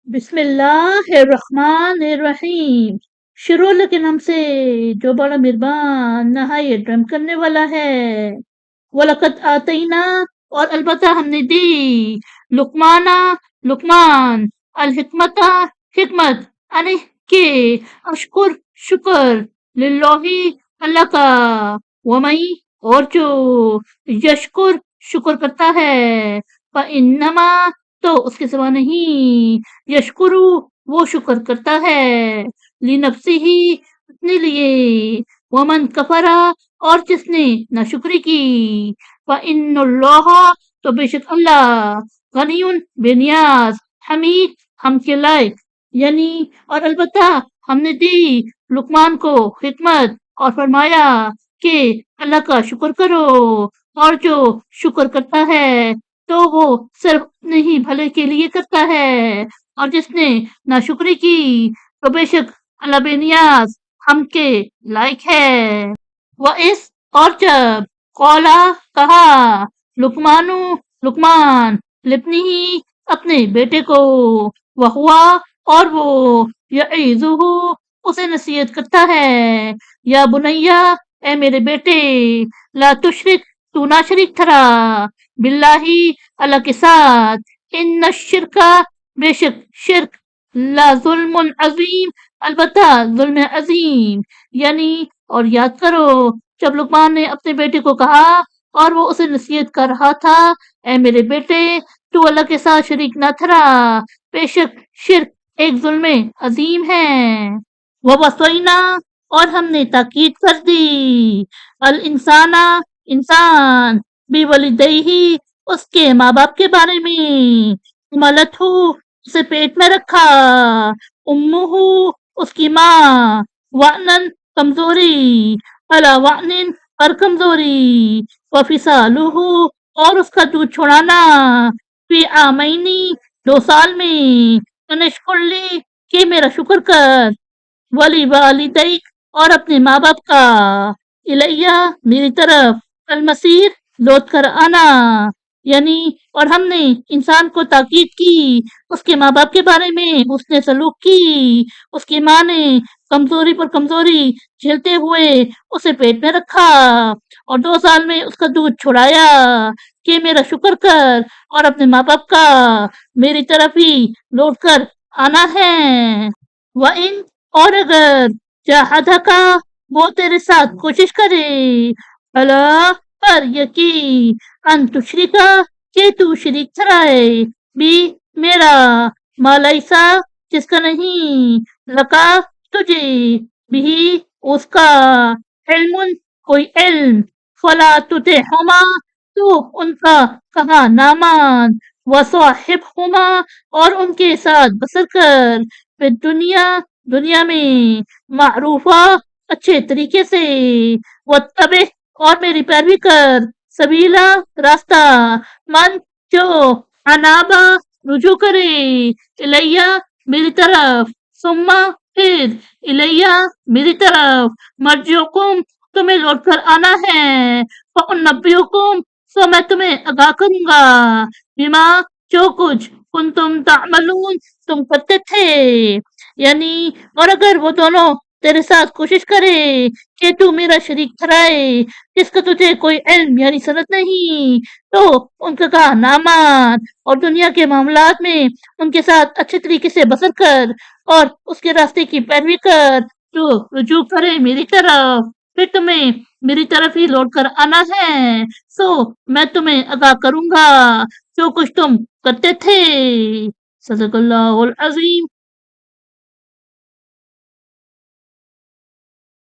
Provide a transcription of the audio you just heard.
بسم اللہ الرحمن الرحیم۔ شروع اللہ کے نام سے جو بڑا مہربان نہایت رحم کرنے والا ہے۔ وَلَقَدْ آتَيْنَا اور البتہ ہم نے دی لقمان الحکمت حکمت کہ اشکر شکر للہ اللہ کا ومن اور جو یشکر شکر کرتا ہے فَإِنَّمَا تو اس کے سوا نہیں یشکرو وہ شکر کرتا ہے لنفسی ہی اپنے لیے ومن کفرا اور جس نے ناشکری کی فإن اللہ تو بے شک اللہ غنی بے نیاز حمید ہم کے لائق یعنی اور البتہ ہم نے دی لقمان کو حکمت اور فرمایا کہ اللہ کا شکر کرو اور جو شکر کرتا ہے تو وہ صرف اپنے ہی بھلے کے لیے کرتا ہے اور جس نے ناشکری کی تو بے شک اللہ بے نیاز ہم کے لائق ہے۔ وہ اس اور جب قولا کہا لقمان لپنی ہی اپنے بیٹے کو وہ ہوا اور وہ یعیذہ اسے نصیحت کرتا ہے یا بنیا اے میرے بیٹے لا تشرک تو نہ شریک ٹھہرا باللہ اللہ کے ساتھ ان الشرک بے شک شرک لا ظلم عظیم البتہ ظلم عظیم یعنی اور یاد کرو جب لقمان نے اپنے بیٹے کو کہا اور وہ اسے نصیحت کر رہا تھا اے میرے بیٹے تو اللہ کے ساتھ شریک نہ ٹھہرا بے شک شرک ایک ظلم عظیم ہے۔ وَوَصَّيْنَا اور ہم نے تاکید کر دی الانسان انسان بِوَالِدَيْهِ اس کے ماں باپ کے بارے میں حملتہ اسے پیٹ میں رکھا امہ اس کی ماں وعنن کمزوری علی وعن پر کمزوری وفصالہ اور اس کا دودھ چھڑانا فی عامینی 2 سال میں انشکر لی کہ میرا شکر کر ولی والدیک اور اپنے ماں باپ کا الیہ میری طرف المصیر لوٹ کر آنا یعنی اور ہم نے انسان کو تاکید کی اس کے ماں باپ کے بارے میں اس نے سلوک کی اس کی ماں نے کمزوری پر کمزوری جھیلتے ہوئے اسے پیٹ میں رکھا اور 2 سال میں اس کا دودھ چھڑایا کہ میرا شکر کر اور اپنے ماں باپ کا میری طرف ہی لوٹ کر آنا ہے۔ وَإِن اور اگر جاہدھکا وہ تیرے ساتھ کوشش کرے اللہ پر یقین ان تشرکا کہ تو شریک ٹھہرائے بھی میرا مالیسا جس کا نہیں لکا تجھے بھی اس کا علم کوئی علم فلا تطعہما تو ان کا کہا نہ مان وصاحبہما اور ان کے ساتھ بسر کر پھر دنیا میں معروفہ اچھے طریقے سے واتبع اور میری پیروی کر سبیلا راستہ من جو انابا رجوع کرے الیہ میری طرف ثم پھر الیہ میری طرف مرجعکم تمہیں لوٹ کر آنا ہے فانبئکم سو میں تمہیں آگاہ کروں گا بما جو کچھ کنتم تعملون تم کرتے تھے یعنی اور اگر وہ دونوں تیرے ساتھ کوشش کرے کہ تو میرا شریک ٹھہرائے جس کا تجھے کوئی علم یعنی سند نہیں تو ان کا کہا نہ مان اور دنیا کے معاملات میں ان کے ساتھ اچھے طریقے سے بسر کر اور اس کے راستے کی پیروی کر جو رجوع کرے میری طرف پھر تمہیں میری طرف ہی لوٹ کر آنا ہے سو میں تمہیں آگاہ کروں گا جو کچھ تم کرتے تھے۔ صدق اللہ العظیم۔